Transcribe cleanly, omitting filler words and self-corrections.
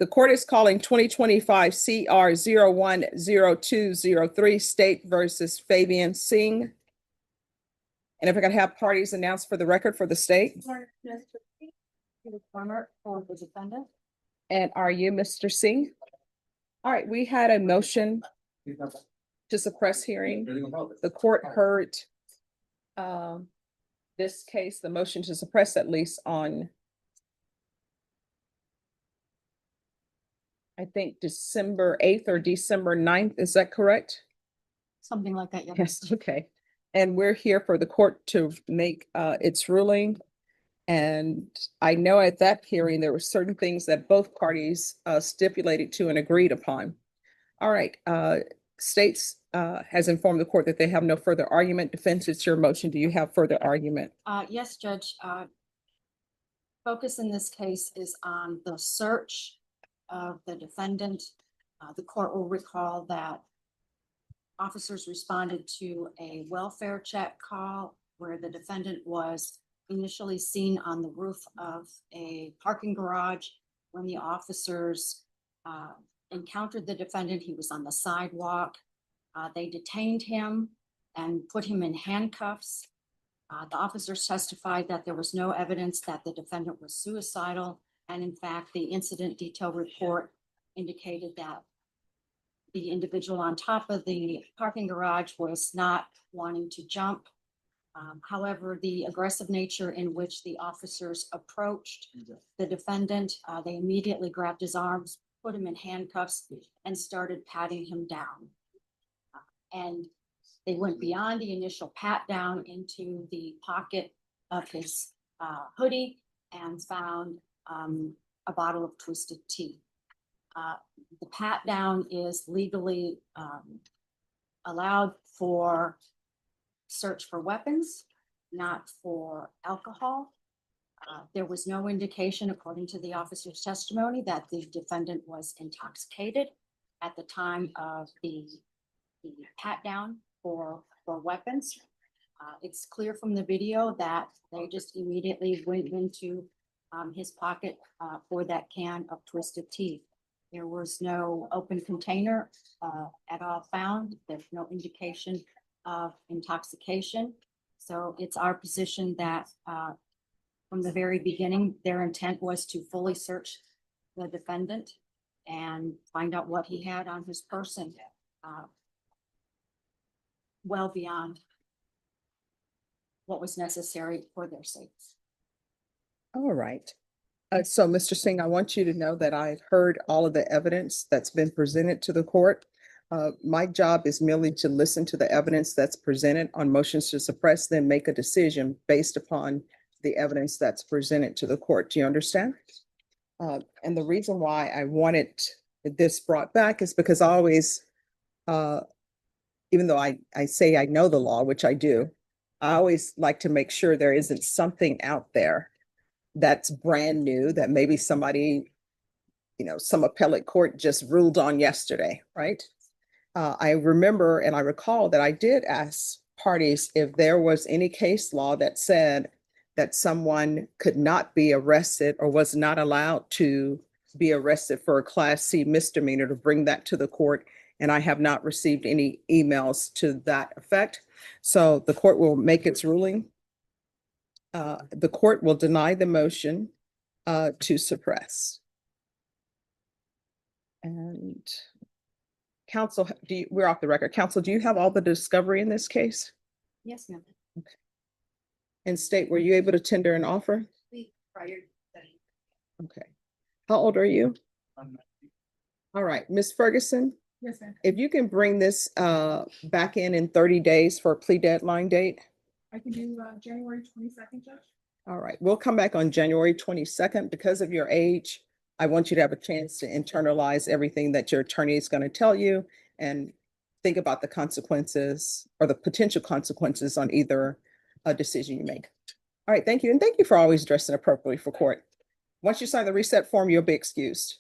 The court is calling 2025 CR 010203 State versus Fabian Singh. And if I could have parties announced for the record for the state. Former for the defendant. And are you Mr. Singh? All right, we had a motion to suppress hearing. The court heard this case, the motion to suppress at least on, I think, December 8th or December 9th. Is that correct? Something like that, yeah. Yes, okay. And we're here for the court to make its ruling. And I know at that hearing, there were certain things that both parties stipulated to and agreed upon. All right, States has informed the court that they have no further argument. Defense, it's your motion. Do you have further argument? Yes, Judge. Focus in this case is on the search of the defendant. The court will recall that officers responded to a welfare check call where the defendant was initially seen on the roof of a parking garage. When the officers encountered the defendant, he was on the sidewalk. They detained him and put him in handcuffs. The officers testified that there was no evidence that the defendant was suicidal. And in fact, the incident detail report indicated that the individual on top of the parking garage was not wanting to jump. However, the aggressive nature in which the officers approached the defendant, they immediately grabbed his arms, put him in handcuffs, and started patting him down. And they went beyond the initial pat down into the pocket of his hoodie and found a bottle of twisted tea. The pat down is legally allowed for search for weapons, not for alcohol. There was no indication, according to the officer's testimony, that the defendant was intoxicated at the time of the pat down for weapons. It's clear from the video that they just immediately went into his pocket for that can of twisted tea. There was no open container at all found. There's no indication of intoxication. So it's our position that from the very beginning, their intent was to fully search the defendant and find out what he had on his person, well beyond what was necessary for their safety. All right. So, Mr. Singh, I want you to know that I've heard all of the evidence that's been presented to the court. My job is merely to listen to the evidence that's presented on motions to suppress, then make a decision based upon the evidence that's presented to the court. Do you understand? And the reason why I wanted this brought back is because I always, even though I say I know the law, which I do, I always like to make sure there isn't something out there that's brand new that maybe somebody, some appellate court just ruled on yesterday, right? I remember and I recall that I did ask parties if there was any case law that said that someone could not be arrested or was not allowed to be arrested for a Class C misdemeanor, to bring that to the court. And I have not received any emails to that effect. So the court will make its ruling. The court will deny the motion to suppress. And counsel, we're off the record. Counsel, do you have all the discovery in this case? Yes, ma'am. Okay. And state, were you able to tender an offer? Prior. Okay. How old are you? All right, Ms. Ferguson. Yes, ma'am. If you can bring this back in 30 days for a plea deadline date. I can do January 22nd, Judge. All right, we'll come back on January 22nd. Because of your age, I want you to have a chance to internalize everything that your attorney is going to tell you and think about the consequences or the potential consequences on either decision you make. All right, thank you. And thank you for always dressing appropriately for court. Once you sign the reset form, you'll be excused.